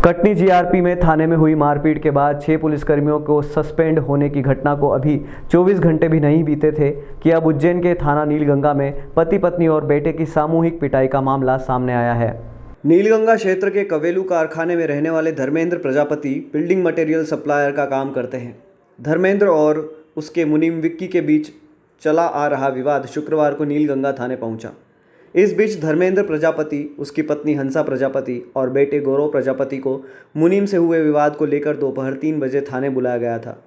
Katni GRP में थाने में हुई मारपीट के बाद 6 पुलिसकर्मियों को सस्पेंड होने की घटना को अभी 24 घंटे भी नहीं बीते थे कि अब उज्जैन के थाना नीलगंगा में पति पत्नी और बेटे की सामूहिक पिटाई का मामला सामने आया है। नीलगंगा क्षेत्र के कवेलू कारखाने में रहने वाले Dharmendra Prajapati building material supplier का काम करते हैं। धर्मेंद्र और उसके मुनीम विक्की के बीच चला आ रहा विवाद शुक्रवार को नीलगंगा थाने पहुंचा। इस बीच धर्मेंद्र प्रजापति, उसकी पत्नी हंसा प्रजापति और बेटे गौरव प्रजापति को मुनीम से हुए विवाद को लेकर दोपहर 3 बजे थाने बुलाया गया था।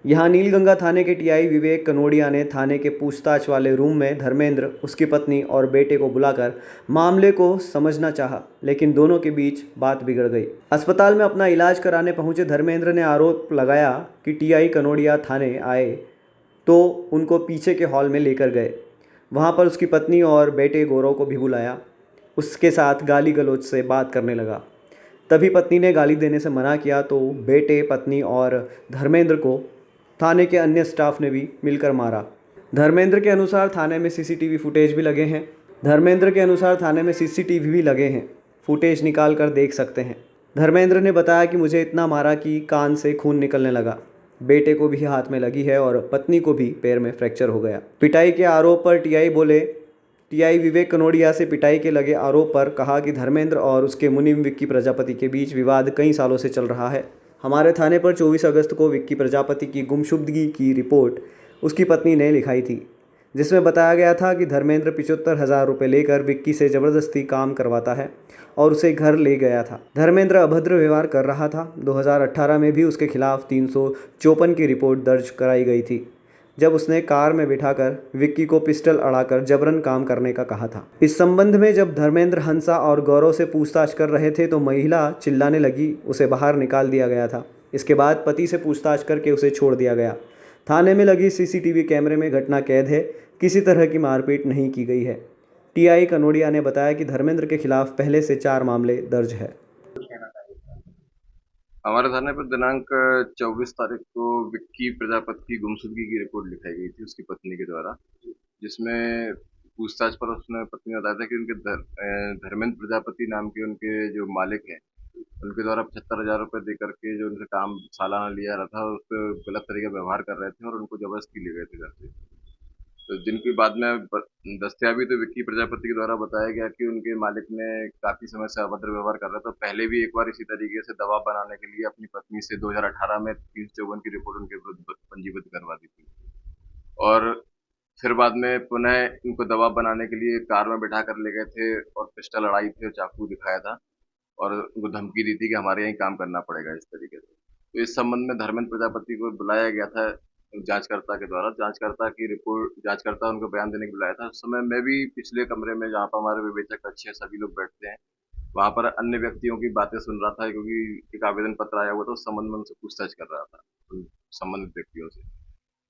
यहां नीलगंगा थाने के टीआई विवेक कनोडिया ने थाने के पूछताछ वाले रूम में धर्मेंद्र, उसकी पत्नी और बेटे को बुलाकर मामले को समझना चाहा, लेकिन दोनों के बीच बात बिगड़ गई। अस्पताल में अपना इलाज कराने पहुंचे धर्मेंद्र ने आरोप लगाया कि टीआई कनोडिया थाने आए तो उनको पीछे के हॉल में लेकर गए। वहाँ पर उसकी पत्नी और बेटे गौरव को भी बुलाया। उसके साथ गाली गलौज से बात करने लगा। तभी पत्नी ने गाली देने से मना किया तो बेटे, पत्नी और धर्मेंद्र को थाने के अन्य स्टाफ ने भी मिलकर मारा। धर्मेंद्र के अनुसार थाने में सीसीटीवी फुटेज भी लगे हैं। फुटेज निकाल कर देख सकते हैं। धर्मेंद्र ने बताया कि मुझे इतना मारा कि कान से खून निकलने लगा। बेटे को भी हाथ में लगी है और पत्नी को भी पैर में फ्रैक्चर हो गया। पिटाई के आरोप पर टीआई विवेक कनोडिया से पिटाई के लगे आरोप पर कहा कि धर्मेंद्र और उसके मुनीम विक्की प्रजापति के बीच विवाद कई सालों से चल रहा है। हमारे थाने पर 24 अगस्त को विक्की प्रजापति की गुमशुदगी की रिपोर्ट उसकी पत्नी ने लिखाई थी, जिसमें बताया गया था कि धर्मेंद्र 75,000 रुपये लेकर विक्की से ज़बरदस्ती काम करवाता है और उसे घर ले गया था। धर्मेंद्र अभद्र व्यवहार कर रहा था। 2018 में भी उसके खिलाफ 354 की रिपोर्ट दर्ज कराई गई थी, जब उसने कार में बिठाकर विक्की को पिस्टल अड़ाकर जबरन काम करने का कहा था। इस संबंध में जब धर्मेंद्र हंसा और गौरव से पूछताछ कर रहे थे तो महिला चिल्लाने लगी, उसे बाहर निकाल दिया गया था। इसके बाद पति से पूछताछ करके उसे छोड़ दिया गया। थाने में लगी सीसीटीवी कैमरे में घटना कैद है। किसी तरह की मारपीट नहीं की गई है। टीआई कनोडिया ने बताया कि धर्मेंद्र के खिलाफ पहले से 4 मामले दर्ज है। हमारे थाने पर दिनांक 24 तारीख को विक्की प्रजापति की गुमशुदगी की रिपोर्ट लिखाई गई थी उसकी पत्नी के द्वारा, जिसमें पूछताछ पर उसने पत्नी ने बताया था कि उनके धर्मेंद्र प्रजापति नाम के उनके जो मालिक हैं, उनके द्वारा 75,000 रुपये दे करके जो उनसे काम सालाना लिया रहा था, उस पर गलत तरीके का व्यवहार कर रहे थे और उनको जबरदस्ती ले गए थे घर से। तो जिनकी बाद में दस्तियाबी तो विक्की प्रजापति के द्वारा बताया गया कि उनके मालिक ने काफी समय से अभद्र व्यवहार कर रहा था। पहले भी एक बार इसी तरीके से दबाव बनाने के लिए अपनी पत्नी से 2018 में 354 की रिपोर्ट उनके विरुद्ध पंजीबद्ध करवा दी थी और फिर बाद में पुनः इनको दबाव बनाने के लिए कार में बिठा कर ले गए थे और पिस्टल लड़ाई थी और चाकू दिखाया था और उनको धमकी दी थी कि हमारे यहीं काम करना पड़ेगा इस तरीके से। तो इस संबंध में धर्मेंद्र प्रजापति को बुलाया गया था जांचकर्ता के द्वारा। जांचकर्ता उनको बयान देने के लिए बुलाया था। उस समय मैं भी पिछले कमरे में, जहाँ पर हमारे विवेचक अच्छे सभी लोग बैठते हैं, वहाँ पर अन्य व्यक्तियों की बातें सुन रहा था, क्योंकि एक आवेदन पत्र आया हुआ था, उस संबंध में उनसे पूछताछ कर रहा था उन संबंधित व्यक्तियों से।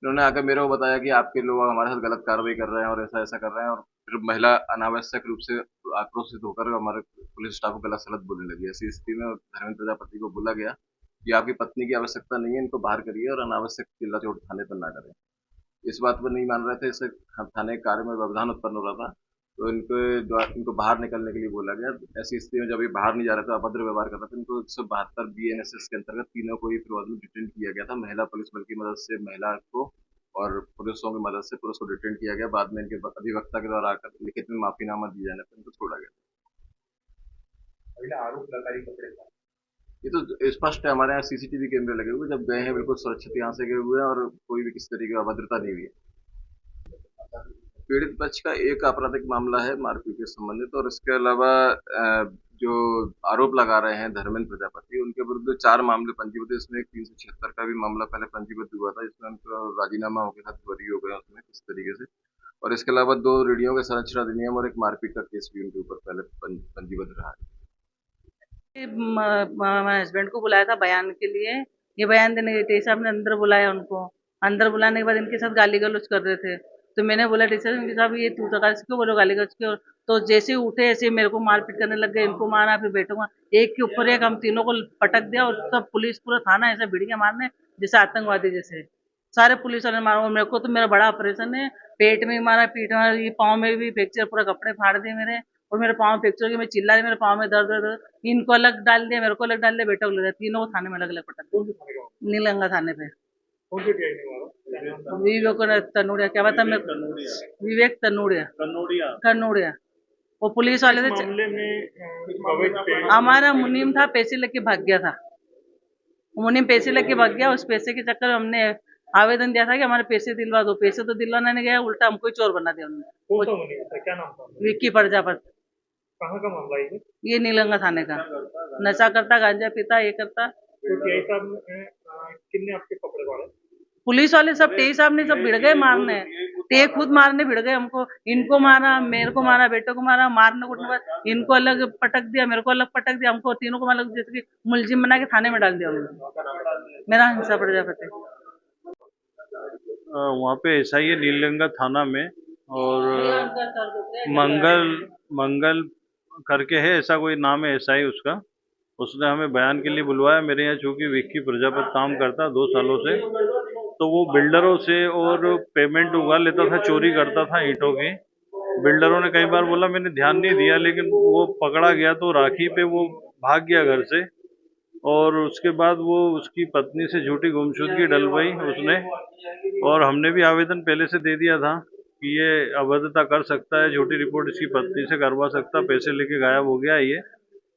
उन्होंने आकर मेरे को बताया कि आपके लोग हमारे साथ गलत कार्रवाई कर रहे हैं और ऐसा ऐसा कर रहे हैं, और फिर महिला अनावश्यक रूप से आक्रोशित होकर हमारे पुलिस स्टाफ को गलत सलत बोलने लगी। ऐसी स्थिति में धर्मेंद्र प्रजापति को बोला गया कि आपकी पत्नी की आवश्यकता नहीं है, इनको बाहर करिए और अनावश्यक चिल्ला चोट थाने पर ना करें। इस बात पर नहीं मान रहे थे, इससे थाने के कार्य में व्यवधान उत्पन्न हो रहा था, तो इनको बाहर निकलने के लिए बोला गया। ऐसी स्थिति में जब ये बाहर नहीं जा रहे थे, अभद्र व्यवहार कर रहे थे, इनको 172 BNSS के अंतर्गत तीनों को ही फिर में डिटेन किया गया था। महिला पुलिस बल की मदद से महिला को और पुलिसों की मदद से पुलिस को डिटेन किया गया। बाद में इनके अधिवक्ता के द्वारा आकर लिखित में माफीनामा दिए जाने पर इनको छोड़ा गया। आरोप लगाई कपड़े का ये तो स्पष्ट है, हमारे यहाँ सीसीटीवी कैमरे लगे हुए, जब गए हैं बिल्कुल सुरक्षित यहाँ से गए हुए हैं और कोई भी किसी तरीके की अभद्रता नहीं हुई है। पीड़ित पक्ष का एक आपराधिक मामला है मारपीट के संबंधित, और इसके अलावा जो आरोप लगा रहे हैं धर्मेंद्र प्रजापति, उनके विरुद्ध 4 मामले पंजीबद्ध। इसमें एक 376 का भी मामला पहले पंजीबद्ध हुआ था, जिसमें उनका राजीनामा हो गया था, बरी हो गया उसमें किस तरीके से। और इसके अलावा 2 रेडियो के संरक्षण अधिनियम और एक मारपीट का केस भी उनके ऊपर पहले पंजीबद्ध रहा है। हस्बैंड को बुलाया था बयान के लिए। ये बयान देने गए थे, साहब ने अंदर बुलाया उनको। अंदर बुलाने के बाद इनके साथ गाली गलौज कर रहे थे, तो मैंने बोला टीचर साहब ये तू तक क्यों बोलो गाली गलौज क्यों। तो जैसे ही उठे ऐसे ही मेरे को मारपीट करने लग गए। इनको मारा, फिर बेटों एक के ऊपर एक हम तीनों को पटक दिया और सब पुलिस पूरा थाना ऐसा भिड़ गया मारने, जैसे आतंकवादी जैसे सारे पुलिस वाले मारा। मेरे को तो मेरा बड़ा ऑपरेशन है, पेट में मारा, पीठ में, ये पाँव में भी फ्रैक्चर, पूरा कपड़े फाड़ दिए मेरे। और मेरे पाँव फ्रैक्चर हो गया, मैं चिल्ला रही, मेरे पाँव में दर्द दर्द। इनको अलग डाल दिया, मेरे को अलग डाल दिया, बेटा को अलग डाल दिया, तीनों को थाने में अलग अलग पटक कौन दिया, से थाने का मामला? नीलगंगा थाने पे। कौन से टीआई ने मारा? विवेक तनूड़िया, क्या बता मैं, विवेक तनूड़िया, कन्नूड़िया। वो पुलिस वाले थे। मामले में अवैध पेड़ हमारा मुनीम था, पैसे लेके भाग गया था। मुनीम पैसे लेके भाग गया, उस पैसे के चक्कर में हमने आवेदन दिया था कि हमारे पैसे दिलवा दो। पैसे तो दिलवाना नहीं गया, उल्टा हमको ही चोर बना दिया उन्होंने। कौन सा मुनीम था, क्या नाम था? विक्की प्रजापति, कहाँ का मामला है ये? ये नीलगंगा थाने का। नशा करता, गांजा पीता, ये करता। तो टीआई साहब ने कितने आपके पकड़े वाले? पुलिस वाले सब, टीआई साहब ने सब भिड़ गए मारने, ते खुद मारने भिड़ गए हमको। इनको मारा, मेरे को मारा, बेटे को मारा, मारने कुटने के बाद इनको अलग पटक दिया, मेरे को अलग पटक दिया, हमको तीनों को अलग जैसे कि मुलजिम बना के थाने में डाल दिया उन्होंने। मेरा हंसा प्रजापति। वहाँ पे एसआई है नीलगंगा थाना में, और मंगल करके है, ऐसा कोई नाम है एसआई उसका। उसने हमें बयान के लिए बुलवाया। मेरे यहाँ चूंकि विक्की प्रजापति काम करता 2 सालों से, तो वो बिल्डरों से और पेमेंट उगा लेता था, चोरी करता था ईंटों की। बिल्डरों ने कई बार बोला, मैंने ध्यान नहीं दिया, लेकिन वो पकड़ा गया तो राखी पे वो भाग गया घर से। और उसके बाद वो उसकी पत्नी से झूठी गुमशुदगी डलवाई उसने, और हमने भी आवेदन पहले से दे दिया था कि ये अभद्रता कर सकता है, झूठी रिपोर्ट इसकी पत्नी से करवा सकता, पैसे लेके गायब हो गया ये,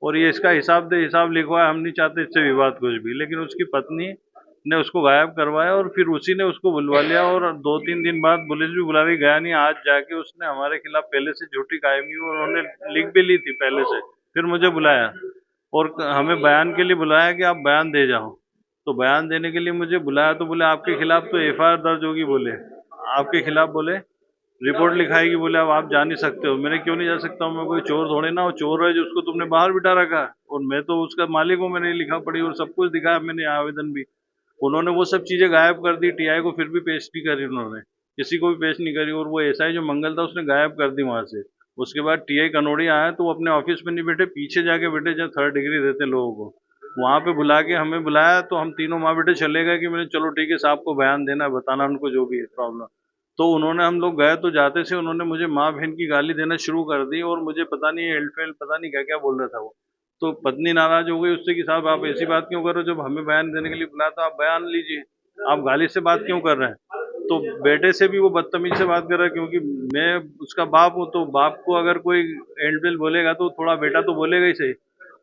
और ये इसका हिसाब लिखवाया। हम नहीं चाहते इससे विवाद कुछ भी, लेकिन उसकी पत्नी ने उसको गायब करवाया और फिर उसी ने उसको बुलवा लिया, और 2-3 दिन बाद पुलिस भी बुला रही, गया नहीं। आज जाके उसने हमारे खिलाफ पहले से झूठी कायमी, और उन्होंने लिख भी ली थी पहले से, फिर मुझे बुलाया और हमें बयान के लिए बुलाया कि आप बयान दे जाओ। तो बयान देने के लिए मुझे बुलाया, तो बोले आपके खिलाफ तो एफआईआर दर्ज होगी, बोले आपके खिलाफ बोले रिपोर्ट लिखाएगी, बोले अब आप जा नहीं सकते हो। मैंने क्यों नहीं जा सकता हूँ, मैं कोई चोर थोड़े ना, वो चोर है जो उसको तुमने बाहर बिठा रखा है, और मैं तो उसका मालिक हूँ। मैंने लिखा पढ़ी और सब कुछ दिखाया मैंने, आवेदन भी। उन्होंने वो सब चीजें गायब कर दी, टीआई को फिर भी पेश नहीं करी उन्होंने, किसी को भी पेश नहीं करी। और वो एसआई जो मंगल था उसने गायब कर दी वहां से। उसके बाद टीआई कनौड़ी आया तो वो अपने ऑफिस में नहीं बैठे, पीछे जाके बैठे जहाँ 3rd डिग्री देते लोगों को, वहां पे बुला के हमें बुलाया। तो हम तीनों माँ बेटे चले गए कि मैंने चलो ठीक है, साहब को बयान देना है, बताना उनको जो भी है प्रॉब्लम। तो उन्होंने, हम लोग गए तो जाते से उन्होंने मुझे माँ बहन की गाली देना शुरू कर दी, और मुझे पता नहीं हेल्पफेल पता नहीं क्या क्या बोल रहा था वो। तो पत्नी नाराज हो गई उससे कि साहब आप ऐसी बात क्यों कर रहे हो, जब हमें बयान देने के लिए बुलाया तो आप बयान लीजिए, आप गाली से बात क्यों कर रहे हैं। तो बेटे से भी वो बदतमीज से बात कर रहा है, क्योंकि मैं उसका बाप हूँ, तो बाप को अगर कोई हेल्पफेल बोलेगा तो थोड़ा बेटा तो बोलेगा ही सही।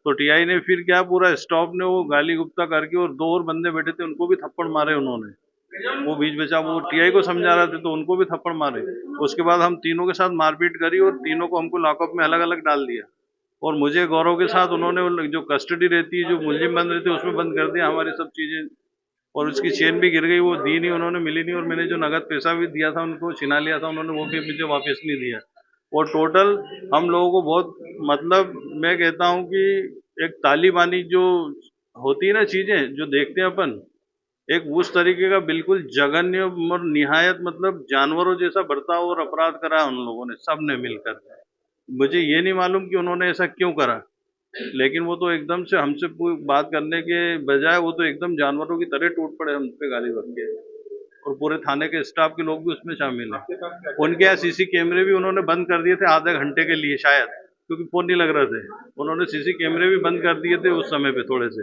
तो टीआई ने फिर क्या, पूरा स्टॉफ ने वो गाली गुप्ता करके, और 2 और बंदे बैठे थे उनको भी थप्पड़ मारे उन्होंने। वो बीच बचा, वो टीआई को समझा रहे थे तो उनको भी थप्पड़ मारे। उसके बाद हम तीनों के साथ मारपीट करी, और तीनों को हमको लॉकअप में अलग अलग डाल दिया। और मुझे गौरव के साथ उन्होंने जो कस्टडी रहती है, जो मुलजिम बंद रहती है, उसमें बंद कर दिया हमारी सब चीजें। और उसकी चेन भी गिर गई, वो दी नहीं उन्होंने, मिली नहीं। और मैंने जो नगद पैसा भी दिया था उनको, छिना लिया था उन्होंने, वो भी मुझे वापस नहीं दिया। और टोटल हम लोगों को बहुत, मतलब मैं कहता हूँ कि एक तालिबानी जो होती है ना चीजें जो देखते हैं अपन, एक उस तरीके का बिल्कुल जघन्य और निहायत, मतलब जानवरों जैसा बर्ताव और अपराध करा उन लोगों ने, सब ने मिलकर। मुझे ये नहीं मालूम कि उन्होंने ऐसा क्यों करा, लेकिन वो तो एकदम से हमसे बात करने के बजाय वो तो एकदम जानवरों की तरह टूट पड़े हम पे गाली बक के। और पूरे थाने के स्टाफ के लोग भी उसमें शामिल हैं। उनके यहाँ सीसी कैमरे भी उन्होंने बंद कर दिए थे आधे घंटे के लिए शायद, क्योंकि फोन नहीं लग रहे थे। उन्होंने सीसी कैमरे भी बंद कर दिए थे उस समय पे थोड़े से,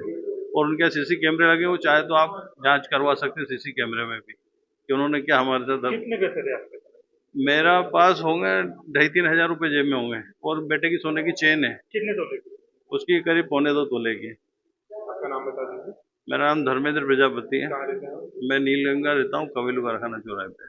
और उनके यहाँ सीसी कैमरे लगे, वो चाहे तो आप जांच करवा सकते हैं सीसी कैमरे में भी कि उन्होंने क्या हमारे साथ। कितने पैसे थे आपके? मेरा पास होंगे 2,500-3 हजार रुपये जेब में होंगे, और बेटे की सोने की चेन है, कितने तोले की? उसकी करीब 2.25 तोले की। आपका नाम बता दीजिए। मेरा नाम धर्मेंद्र प्रजापति है। कहाँ रहते हैं आप? मैं नीलगंगा रहता हूँ, कबीलू कारखाना चौराहे पे।